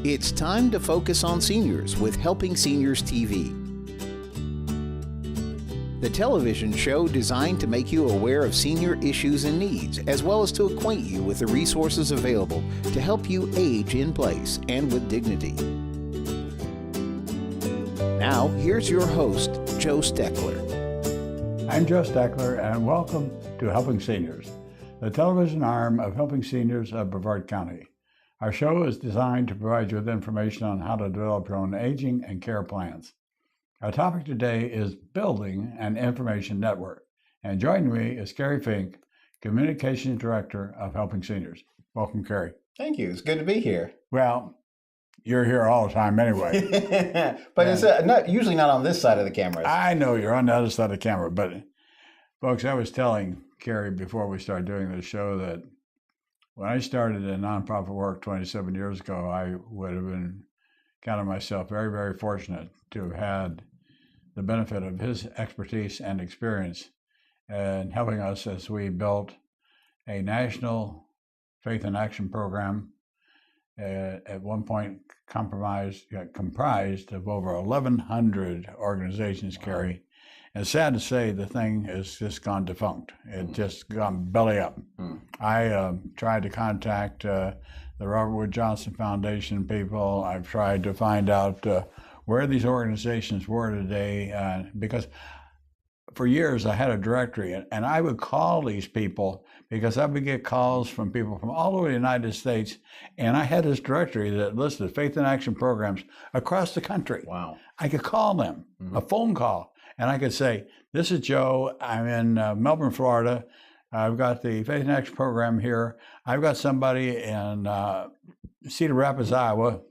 It's time to focus on seniors with Helping Seniors TV. The television show designed to make you aware of senior issues and needs, as well as to acquaint you with the resources available to help you age in place and with dignity. Now, here's your host, Joe Steckler. I'm Joe Steckler, and welcome to Helping Seniors, the television arm of Helping Seniors of Brevard County. Our show is designed to provide you with information on how to develop your own aging and care plans. Our topic today is building an information network. And joining me is Kerry Fink, Communications Director of Helping Seniors. Welcome, Kerry. Thank you. It's good to be here. Well, you're here all the time anyway. But it's usually not on this side of the camera. I know you're on the other side of the camera, but folks, I was telling Kerry before we started doing this show that when I started in nonprofit work 27 years ago, I would have been counting myself very, very fortunate to have had the benefit of his expertise and experience in helping us as we built a national faith and action program at one point comprised of over 1,100 organizations, Kerry. And sad to say, the thing has just gone defunct. It's just gone belly up. I tried to contact the Robert Wood Johnson Foundation people. I've tried to find out where these organizations were today, because for years I had a directory, and I would call these people because I would get calls from people from all over the United States, and I had this directory that listed faith and action programs across the country. Wow. I could call them, a phone call, and I could say, this is Joe, I'm in Melbourne, Florida. I've got the Faith and Action program here. I've got somebody in Cedar Rapids, Iowa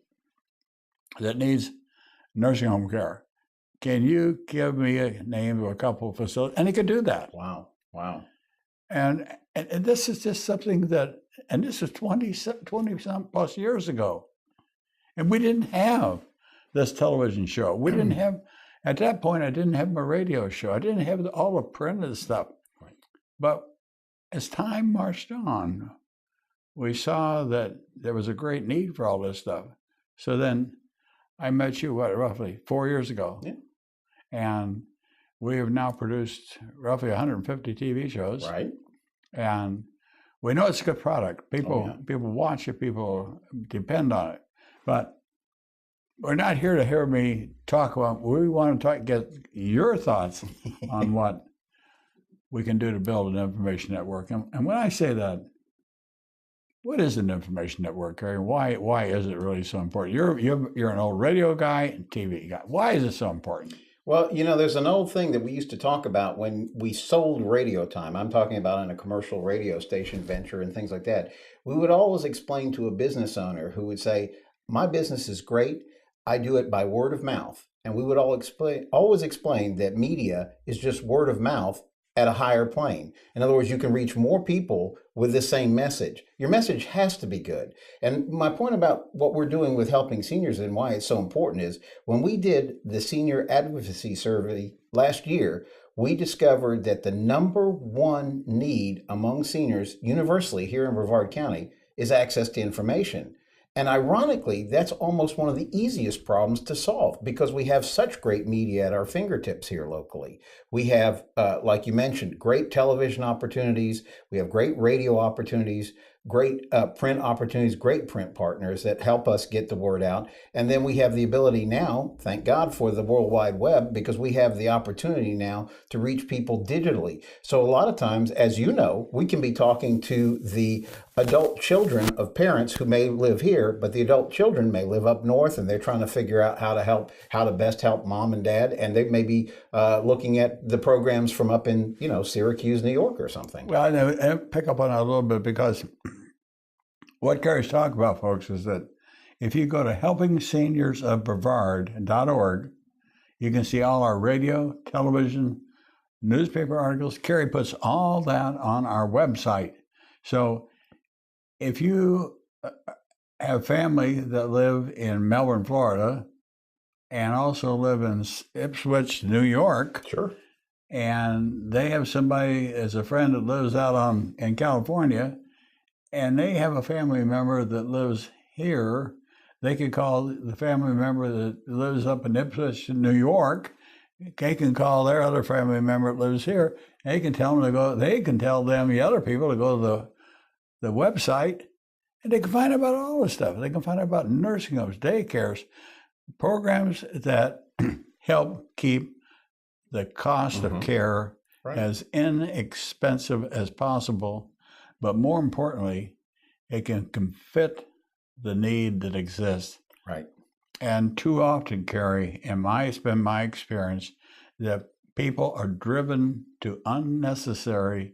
that needs nursing home care. Can you give me a name of a couple of facilities? And he could do that. Wow. And this is just something that, and this is 20-some plus years ago. And we didn't have this television show. We didn't have, at that point, I didn't have my radio show. I didn't have all the printed stuff. Right. But as time marched on, we saw that there was a great need for all this stuff. So then I met you, roughly 4 years ago? Yeah. And we have now produced roughly 150 TV shows. Right. And we know it's a good product. People watch it, people depend on it. But we're not here to hear me talk about, we want to get your thoughts on what we can do to build an information network. And when I say that, what is an information network, Kerry? Why is it really so important? You're an old radio guy and TV guy. Why is it so important? Well, there's an old thing that we used to talk about when we sold radio time. I'm talking about in a commercial radio station venture and things like that. We would always explain to a business owner who would say, my business is great. I do it by word of mouth. And we would always explain that media is just word of mouth at a higher plane. In other words, you can reach more people with the same message. Your message has to be good. And my point about what we're doing with Helping Seniors and why it's so important is when we did the senior advocacy survey last year, we discovered that the number one need among seniors universally here in Brevard County is access to information. And ironically, that's almost one of the easiest problems to solve because we have such great media at our fingertips here locally. We have, like you mentioned, great television opportunities. We have great radio opportunities, great print opportunities, great print partners that help us get the word out. And then we have the ability now, thank God for the World Wide Web, because we have the opportunity now to reach people digitally. So a lot of times, as you know, we can be talking to the adult children of parents who may live here, but the adult children may live up north and they're trying to figure out how to best help mom and dad. And they may be looking at the programs from up in, Syracuse, New York or something. Well, I pick up on that a little bit because what Kerry's talking about, folks, is that if you go to helpingseniors.org, you can see all our radio, television, newspaper articles. Kerry puts all that on our website. So if you have family that live in Melbourne, Florida, and also live in Ipswich, New York, sure, and they have somebody as a friend that lives out in California, and they have a family member that lives here, They can call the family member that lives up in Ipswich, New York. They can call their other family member that lives here. They can tell them to go. They can tell them, the other people, to go to the website, and they can find out about all this stuff. They can find out about nursing homes, daycares, programs that help keep the cost of care as inexpensive as possible. But more importantly, it can fit the need that exists. Right. And too often, Kerry, it's been my experience that people are driven to unnecessary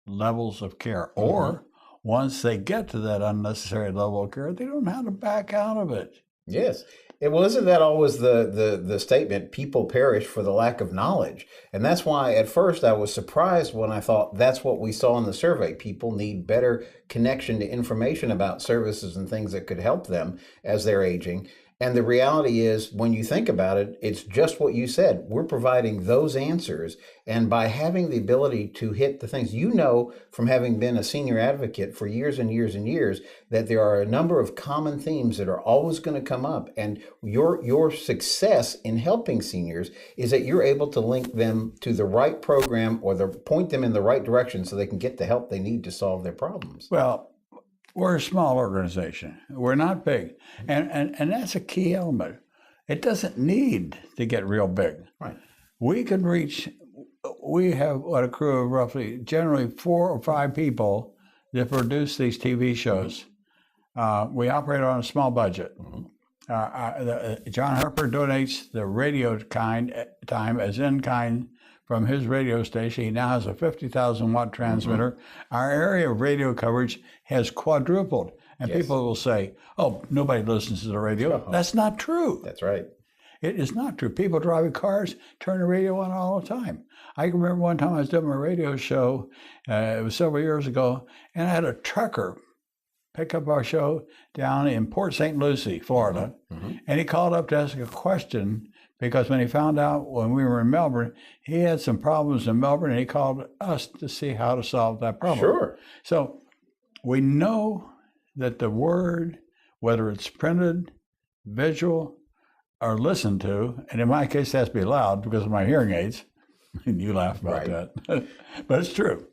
levels of care, or once they get to that unnecessary level of care, they don't know how to back out of it. Yes. Isn't that always the statement, people perish for the lack of knowledge? And that's why at first I was surprised when I thought that's what we saw in the survey. People need better connection to information about services and things that could help them as they're aging. And the reality is, when you think about it, it's just what you said. We're providing those answers. And by having the ability to hit the things, you know, from having been a senior advocate for years and years and years, that there are a number of common themes that are always going to come up. And your success in helping seniors is that you're able to link them to the right program or point them in the right direction so they can get the help they need to solve their problems. Well, we're a small organization. We're not big. And that's a key element. It doesn't need to get real big. Right. We have a crew of roughly, generally 4 or 5 people that produce these TV shows. We operate on a small budget. John Harper donates the radio time as in-kind from his radio station. He now has a 50,000 watt transmitter. Our area of radio coverage has quadrupled. And people will say, oh, nobody listens to the radio. That's not true. That's right. It is not true. People driving cars turn the radio on all the time. I can remember one time I was doing my radio show, it was several years ago, and I had a trucker pick up our show down in Port St. Lucie, Florida. And he called up to ask a question, because when he found out when we were in Melbourne, he had some problems in Melbourne, and he called us to see how to solve that problem. Sure. So we know that the word, whether it's printed, visual, or listened to, and in my case, it has to be loud because of my hearing aids. And you laugh about that. But it's true.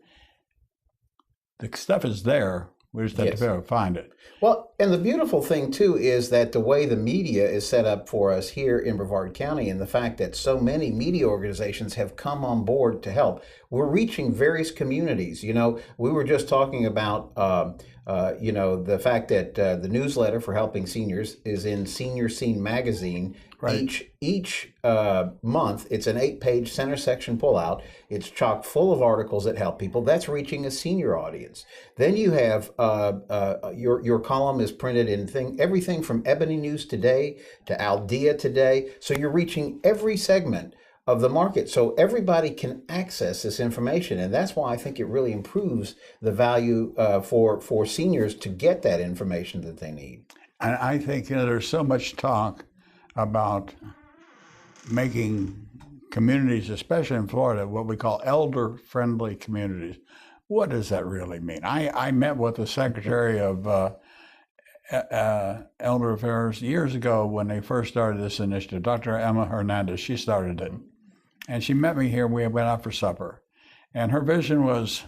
The stuff is there. We just have to be able to find it. Well, and the beautiful thing, too, is that the way the media is set up for us here in Brevard County, and the fact that so many media organizations have come on board to help, we're reaching various communities. You know, we were just talking about, the fact that the newsletter for Helping Seniors is in Senior Scene magazine. Each month. It's an 8-page center section pullout. It's chock full of articles that help people. That's reaching a senior audience. Then you have your column is printed in everything from Ebony News Today to Aldea Today. So you're reaching every segment of the market, so everybody can access this information, and that's why I think it really improves the value for seniors to get that information that they need. And I think there's so much talk about making communities, especially in Florida, what we call elder-friendly communities. What does that really mean? I met with the Secretary of Elder Affairs years ago when they first started this initiative, Dr. Emma Hernandez. She started it. And she met me here. We went out for supper. And her vision was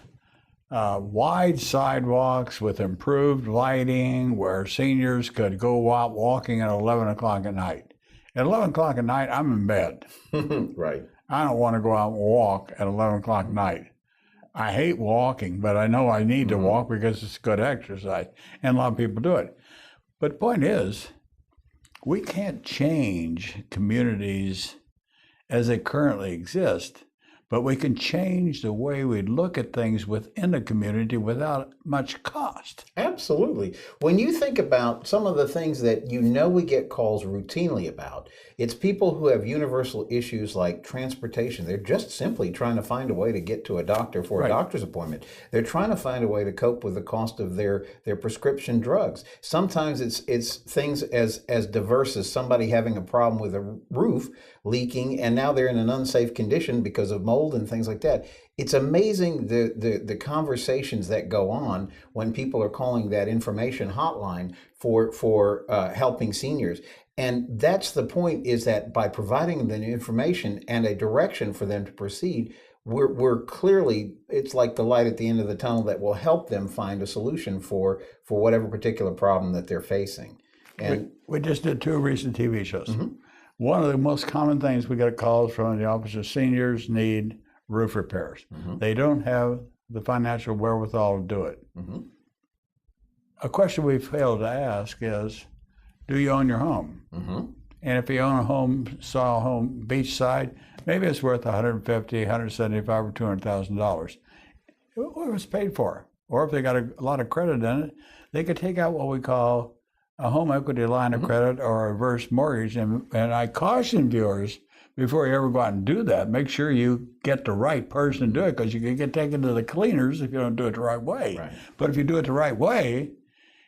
wide sidewalks with improved lighting where seniors could go out walking at 11 o'clock at night. At 11 o'clock at night, I'm in bed. Right. I don't want to go out and walk at 11 o'clock at night. I hate walking, but I know I need to walk because it's good exercise. And a lot of people do it. But the point is, we can't change communities as they currently exist, but we can change the way we look at things within a community without much cost. Absolutely. When you think about some of the things that we get calls routinely about, it's people who have universal issues like transportation. They're just simply trying to find a way to get to a doctor for a doctor's appointment. They're trying to find a way to cope with the cost of their prescription drugs. Sometimes it's things as diverse as somebody having a problem with a roof leaking, and now they're in an unsafe condition because of mold sold and things like that. It's amazing the conversations that go on when people are calling that information hotline for helping seniors. And that's the point, is that by providing them information and a direction for them to proceed, we're clearly, it's like the light at the end of the tunnel that will help them find a solution for whatever particular problem that they're facing. And we just did 2 recent TV shows. Mhm. One of the most common things we get calls from the office is seniors need roof repairs. Mhm. They don't have the financial wherewithal to do it. Mhm. A question we fail to ask is, do you own your home? Mhm. And if you own a home, saw a home beachside, maybe it's worth $150,000, $175,000, or $200,000. It was paid for. Or if they got a lot of credit in it, they could take out what we call a home equity line of credit or a reverse mortgage. And I caution viewers, before you ever go out and do that, make sure you get the right person to do it, because you can get taken to the cleaners if you don't do it the right way. Right. But if you do it the right way,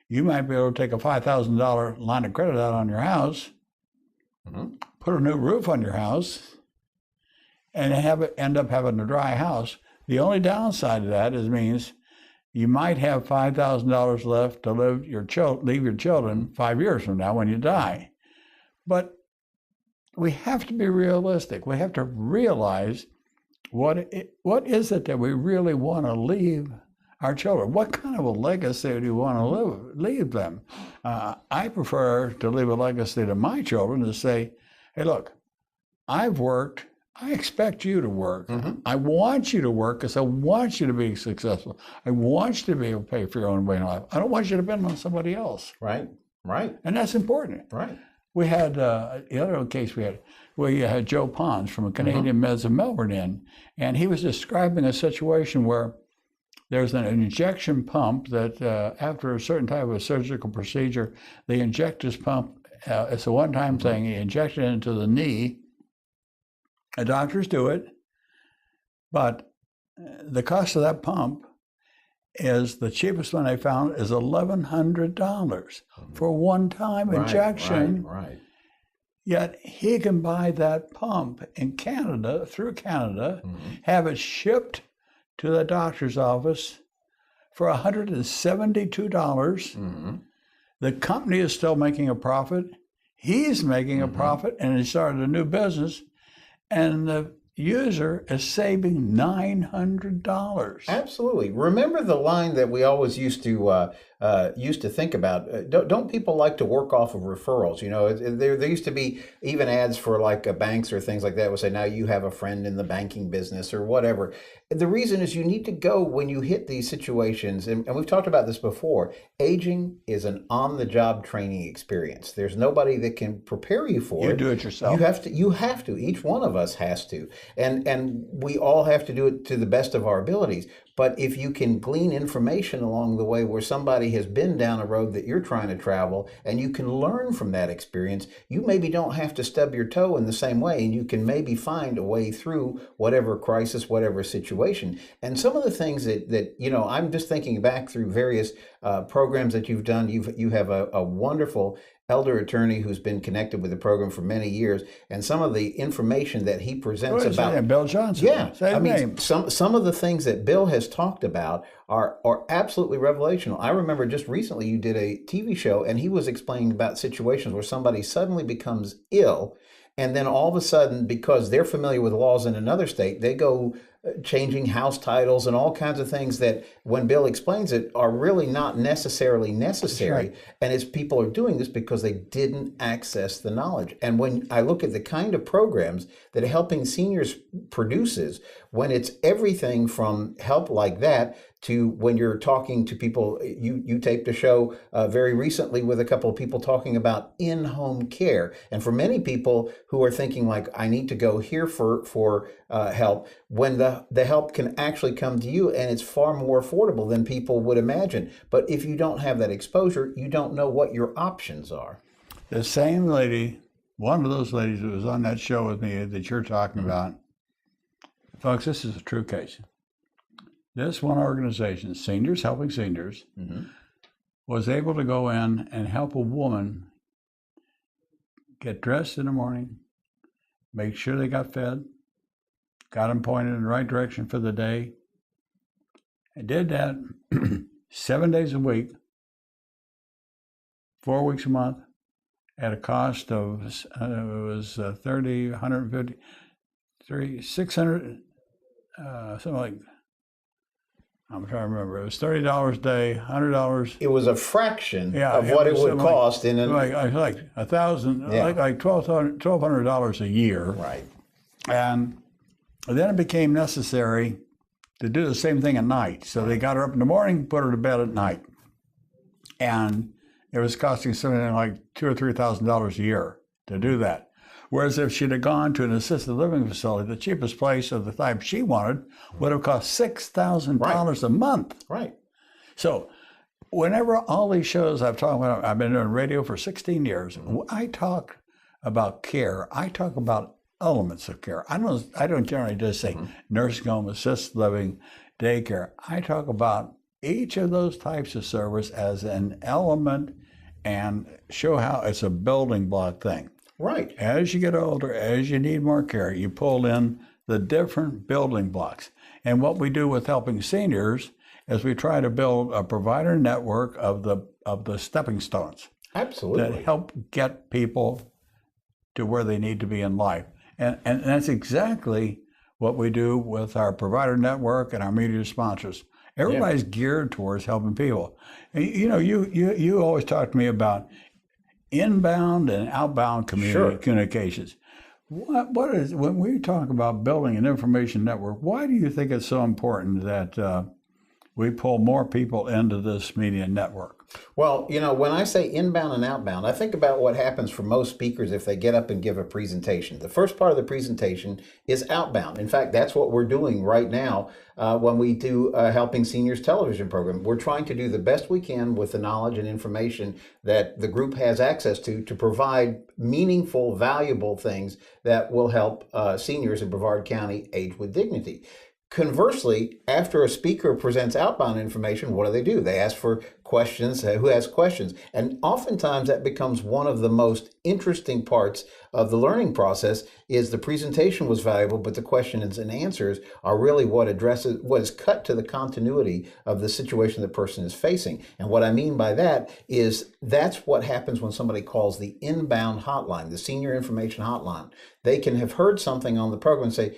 you might be able to take a $5,000 line of credit out on your house, Mhm. put a new roof on your house, and end up having a dry house. The only downside of that means you might have $5,000 left to leave your children 5 years from now when you die. But we have to be realistic. We have to realize what is it that we really want to leave our children. What kind of a legacy do you want to leave them? I prefer to leave a legacy to my children to say, hey, look, I've worked. I expect you to work. Mhm. I want you to work because I want you to be successful. I want you to be able to pay for your own way in life. I don't want you to depend on somebody else. Right. Right. And that's important. Right. We had, the other case we had Joe Pons from a Canadian Meds of Melbourne in, and he was describing a situation where there's an injection pump that after a certain type of surgical procedure, they inject this pump. It's a one-time thing. He injected it into the knee. The doctors do it, but the cost of that pump is, the cheapest one I found is $1,100 for a one-time injection. Right. Yet he can buy that pump in Canada, through Canada, have it shipped to the doctor's office for $172. The company is still making a profit. He's making a profit, and he started a new business. And the user is saving $900. Absolutely. Remember the line that we always used to think about. Don't people like to work off of referrals? You know, there used to be even ads for like banks or things like that would say, now you have a friend in the banking business or whatever. The reason is you need to go when you hit these situations, and we've talked about this before. Aging is an on-the-job training experience. There's nobody that can prepare you for it. You do it yourself. You have to. Each one of us has to. And we all have to do it to the best of our abilities. But if you can glean information along the way where somebody has been down a road that you're trying to travel, and you can learn from that experience, you maybe don't have to stub your toe in the same way, and you can maybe find a way through whatever crisis, whatever situation. And some of the things that you know, I'm just thinking back through various programs that you've done. You have a wonderful elder attorney who's been connected with the program for many years, and some of the information that he presents about Bill Johnson. Yeah, Same name. some of the things that Bill has talked about are absolutely revelational. I remember just recently you did a TV show, and he was explaining about situations where somebody suddenly becomes ill, and then all of a sudden, because they're familiar with laws in another state, they go changing house titles and all kinds of things that, when Bill explains it, are really not necessarily necessary. Right. And it's people are doing this because they didn't access the knowledge. And when I look at the kind of programs that Helping Seniors produces, when it's everything from help like that to when you're talking to people, you taped a show very recently with a couple of people talking about in-home care. And for many people who are thinking like, I need to go here for help, when the help can actually come to you, and it's far more affordable than people would imagine. But if you don't have that exposure, you don't know what your options are. The same lady, one of those ladies that was on that show with me that you're talking about, folks, this is a true case. This one organization, Seniors Helping Seniors, was able to go in and help a woman get dressed in the morning, make sure they got fed, got them pointed in the right direction for the day. I did that 7 days a week, 4 weeks a month, at a cost of, it was 30, 150, 600, something like, I'm trying to remember. It was $30 a day, $100. It was a fraction of what it would cost in like $1,000, like $1,200 a year. Right. And then it became necessary to do the same thing at night. So they got her up in the morning, put her to bed at night, and it was costing something like $2,000 or $3,000 a year to do that. Whereas if she'd have gone to an assisted living facility, the cheapest place of the type she wanted would have cost $6,000 a month. Right. So whenever all these shows I've talked about, I've been doing radio for 16 years, I talk about care. I talk about elements of care. I don't generally just say nursing home, assisted living, daycare. I talk about each of those types of service as an element and show how it's a building block thing. Right. As you get older, as you need more care, you pull in the different building blocks. And what we do with Helping Seniors is we try to build a provider network of the stepping stones. Absolutely. That help get people to where they need to be in life. And that's exactly what we do with our provider network and our media sponsors. Everybody's geared towards helping people. And, you always talk to me about inbound and outbound communications. What is, when we talk about building an information network, why do you think it's so important that we pull more people into this media network? Well, when I say inbound and outbound, I think about what happens for most speakers if they get up and give a presentation. The first part of the presentation is outbound. In fact, that's what we're doing right now when we do a Helping Seniors television program. We're trying to do the best we can with the knowledge and information that the group has access to provide meaningful, valuable things that will help seniors in Brevard County age with dignity. Conversely, after a speaker presents outbound information, what do? They ask for questions, who has questions. And oftentimes that becomes one of the most interesting parts of the learning process is the presentation was valuable, but the questions and answers are really what is cut to the continuity of the situation the person is facing. And what I mean by that is that's what happens when somebody calls the inbound hotline, the senior information hotline. They can have heard something on the program and say,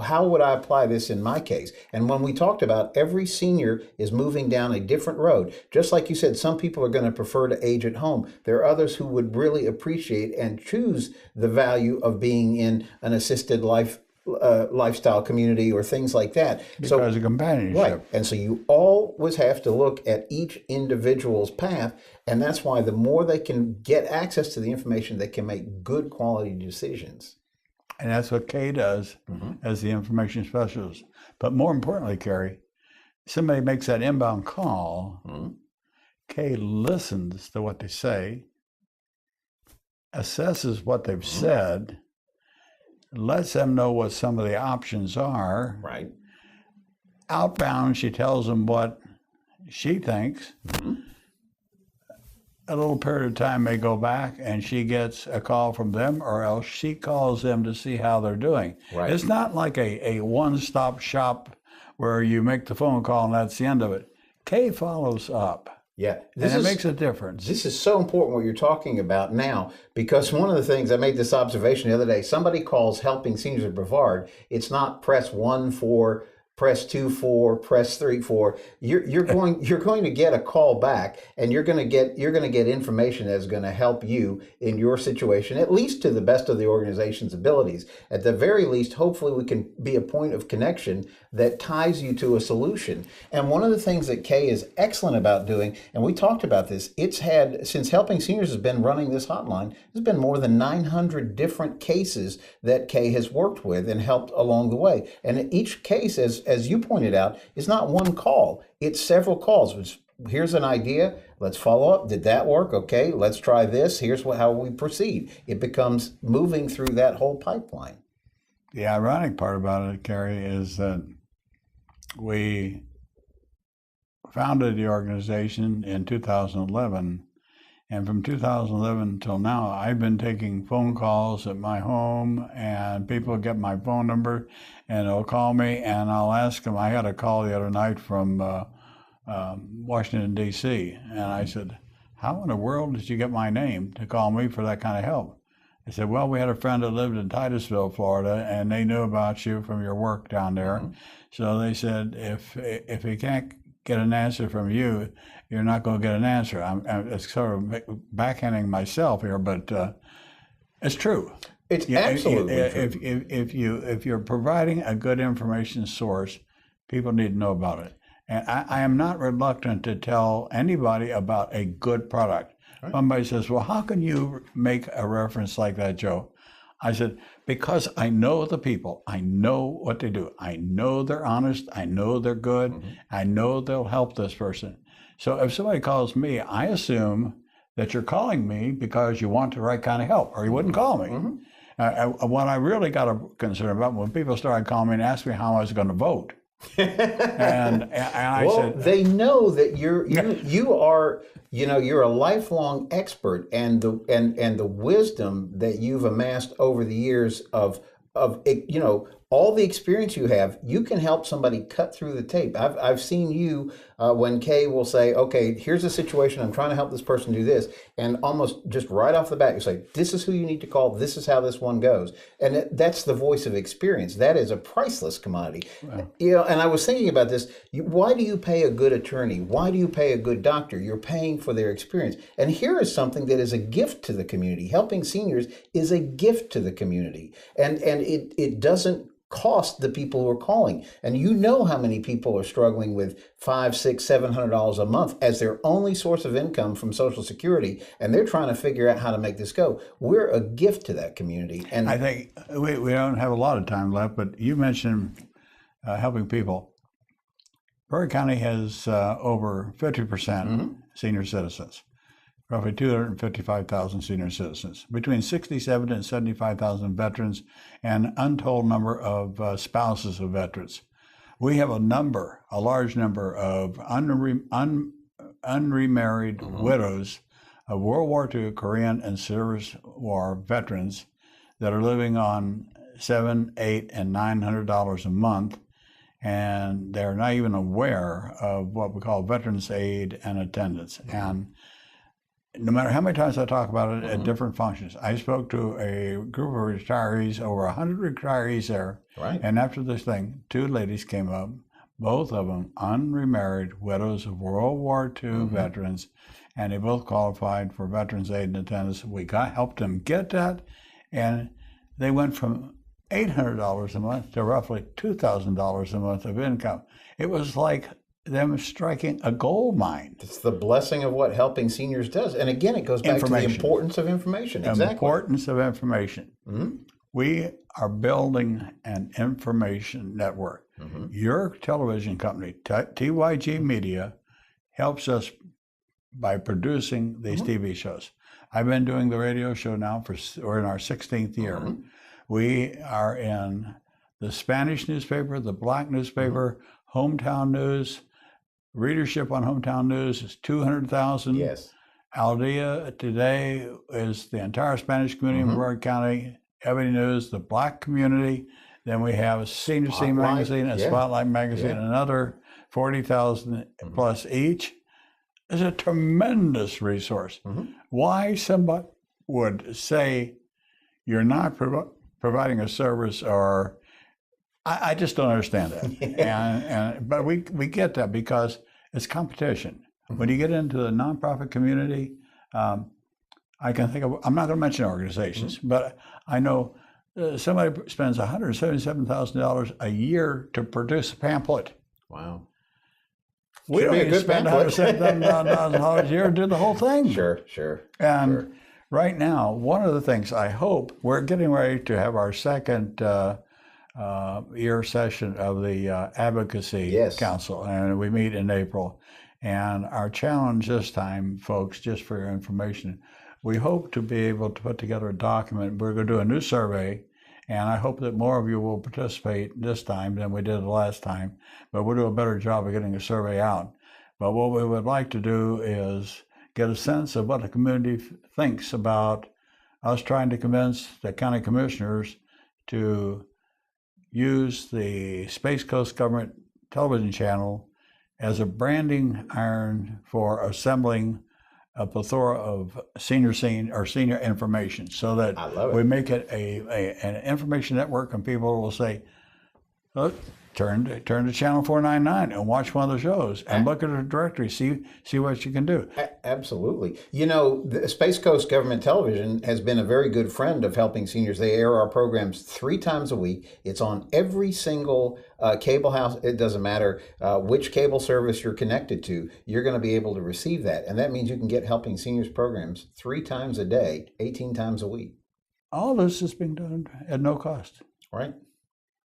how would I apply this in my case? And when we talked about every senior is moving down a different road, just like you said, some people are going to prefer to age at home. There are others who would really appreciate and choose the value of being in an assisted lifestyle community or things like that. Because of companionship. Right. And so you always have to look at each individual's path. And that's why the more they can get access to the information, they can make good quality decisions. And that's what Kay does as the information specialist. But more importantly, Kerry, somebody makes that inbound call, Kay listens to what they say, assesses what they've said, lets them know what some of the options are. Right. Outbound, she tells them what she thinks. A little period of time may go back and she gets a call from them, or else she calls them to see how they're doing. Right. It's not like a one-stop shop where you make the phone call and that's the end of it. Kay follows up. Yeah. It makes a difference. This is so important what you're talking about now, because one of the things, I made this observation the other day, somebody calls Helping Seniors of Brevard. It's not press 1 for, press 2 for, press 3 for. You're going to get a call back, and you're going to get information that's going to help you in your situation, at least to the best of the organization's abilities. At the very least, hopefully we can be a point of connection that ties you to a solution. And one of the things that Kay is excellent about doing, and we talked about this, since Helping Seniors has been running this hotline, there's been more than 900 different cases that Kay has worked with and helped along the way. And each case, as you pointed out, is not one call. It's several calls. Here's an idea. Let's follow up. Did that work? Okay, let's try this. Here's how we proceed. It becomes moving through that whole pipeline. The ironic part about it, Kerry, is that we founded the organization in 2011, And from 2011 until now, I've been taking phone calls at my home, and people get my phone number and they'll call me, and I'll ask them. I got a call the other night from Washington, D.C., and I said, how in the world did you get my name to call me for that kind of help? I said, well, we had a friend that lived in Titusville, Florida, and they knew about you from your work down there. So they said, if he can't get an answer from you, you're not going to get an answer. I'm sort of backhanding myself here, but it's true. It's absolutely true. If you're providing a good information source, people need to know about it. And I am not reluctant to tell anybody about a good product. Right. Somebody says, well, how can you make a reference like that, Joe? I said, because I know the people. I know what they do. I know they're honest. I know they're good. I know they'll help this person. So if somebody calls me, I assume that you're calling me because you want the right kind of help, or you wouldn't call me. What I really got a concern about when people started calling me and asked me how I was going to vote. and I well, said, they know that you are, you're a lifelong expert, and the wisdom that you've amassed over the years of all the experience you have, you can help somebody cut through the tape. I've seen you when Kay will say, okay, here's a situation, I'm trying to help this person do this, and almost just right off the bat you say, this is who you need to call, this is how this one goes. And that's the voice of experience. That is a priceless commodity. Wow. And I was thinking about this. Why do you pay a good attorney? Why do you pay a good doctor? You're paying for their experience. And here is something that is a gift to the community. Helping seniors is a gift to the community. And it doesn't cost the people who are calling. And you know how many people are struggling with $500, $600, $700 a month as their only source of income from Social Security, and they're trying to figure out how to make this go. We're a gift to that community. And I think we don't have a lot of time left, but you mentioned helping people. Brevard County has over 50% senior citizens. Roughly 255,000 senior citizens, between 67 and 75,000 veterans, and an untold number of spouses of veterans. We have a large number of unremarried widows of World War II, Korean, and Service War veterans that are living on $700, $800, and $900 a month, and they're not even aware of what we call veterans aid and attendance. And no matter how many times I talk about it at different functions, I spoke to a group of retirees, over 100 retirees there. Right. And after this thing, two ladies came up, both of them unremarried widows of World War II veterans, and they both qualified for veterans aid and attendance. We helped them get that, and they went from $800 a month to roughly $2,000 a month of income. It was like them striking a gold mine. It's the blessing of what Helping Seniors does. And again, it goes back to the importance of information. Exactly. Importance of information. We are building an information network. Your television company, TYG Media, helps us by producing these TV shows. I've been doing the radio show now we're in our 16th year. We are in the Spanish newspaper, the Black newspaper, Hometown News. Readership on Hometown News is 200,000. Yes. Aldea today is the entire Spanish community in Brevard County. Ebony News, the Black community. Then we have Senior Scene Magazine and Spotlight Magazine, another 40,000 plus each. It's a tremendous resource. Why somebody would say you're not providing a service, or I just don't understand that. But we get that because it's competition. When you get into the nonprofit community, I can think of, I'm not going to mention organizations, but I know somebody spends $177,000 a year to produce a pamphlet. Wow. We don't even spend $177,000 a year to do the whole thing. Sure. And right now, one of the things I hope, we're getting ready to have our second year session of the Advocacy Council, and we meet in April. And our challenge this time, folks, just for your information, we hope to be able to put together a document. We're going to do a new survey, and I hope that more of you will participate this time than we did the last time, but we'll do a better job of getting a survey out. But what we would like to do is get a sense of what the community thinks about us trying to convince the county commissioners to use the Space Coast Government television channel as a branding iron for assembling a plethora of senior information, so that we make it an information network, and people will say, look, turn to channel 499 and watch one of the shows and look at the directory, see what you can do. Absolutely. You know, the Space Coast Government Television has been a very good friend of Helping Seniors. They air our programs 3 times a week. It's on every single cable house. It doesn't matter which cable service you're connected to, you're going to be able to receive that. And that means you can get Helping Seniors programs 3 times a day, 18 times a week. All this is being done at no cost. Right.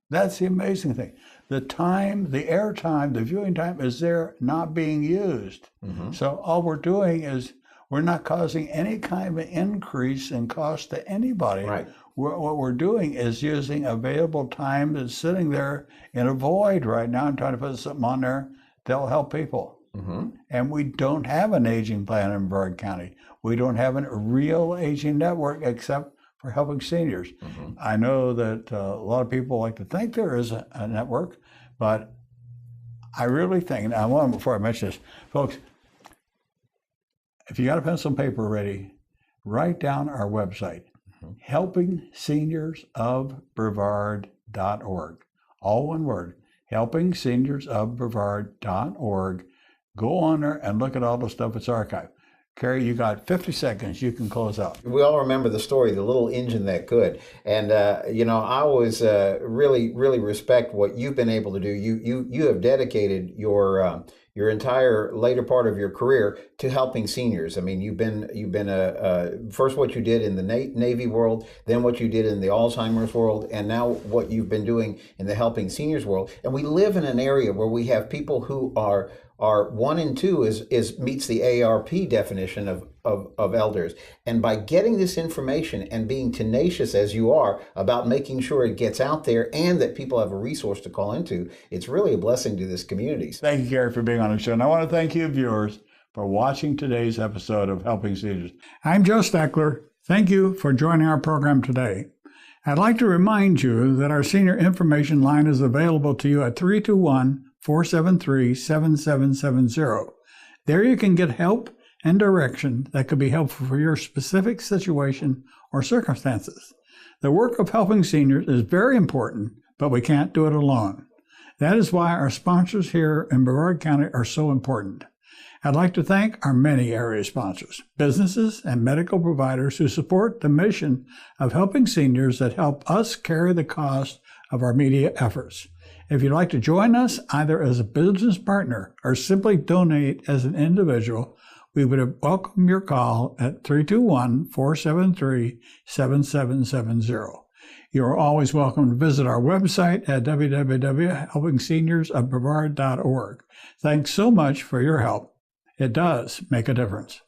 That's the amazing thing. The time, the air time, the viewing time is there, not being used. Mm-hmm. So all we're doing is we're not causing any kind of increase in cost to anybody. Right. What we're doing is using available time that's sitting there in a void right now and trying to put something on there that'll help people. Mm-hmm. And we don't have an aging plan in Brevard County. We don't have a real aging network except for Helping Seniors. Mm-hmm. I know that a lot of people like to think there is a network, but I really think, and I want, before I mention this, folks, if you got a pencil and paper ready, write down our website, Helping Seniors of Brevard.org. All one word, Helping Seniors of Brevard.org. Go on there and look at all the stuff that's archived. Kerry, you got 50 seconds. You can close out. We all remember the story, the little engine that could. And, you know, I always really respect what you've been able to do. You have dedicated your entire later part of your career to helping seniors. I mean, you've been first what you did in the Navy world, then what you did in the Alzheimer's world, and now what you've been doing in the Helping Seniors world. And we live in an area where we have people who are 1 and 2 meets the ARP definition of elders. And by getting this information and being tenacious as you are about making sure it gets out there and that people have a resource to call into, it's really a blessing to this community. Thank you, Kerry, for being on the show. And I want to thank you, viewers, for watching today's episode of Helping Seniors. I'm Joe Steckler. Thank you for joining our program today. I'd like to remind you that our senior information line is available to you at 321-473-7770. There you can get help and direction that could be helpful for your specific situation or circumstances. The work of helping seniors is very important, but we can't do it alone. That is why our sponsors here in Brevard County are so important. I'd like to thank our many area sponsors, businesses and medical providers who support the mission of helping seniors that help us carry the cost of our media efforts. If you'd like to join us either as a business partner or simply donate as an individual, we would welcome your call at 321-473-7770. You are always welcome to visit our website at www.helpingseniorsofbrevard.org. Thanks so much for your help. It does make a difference.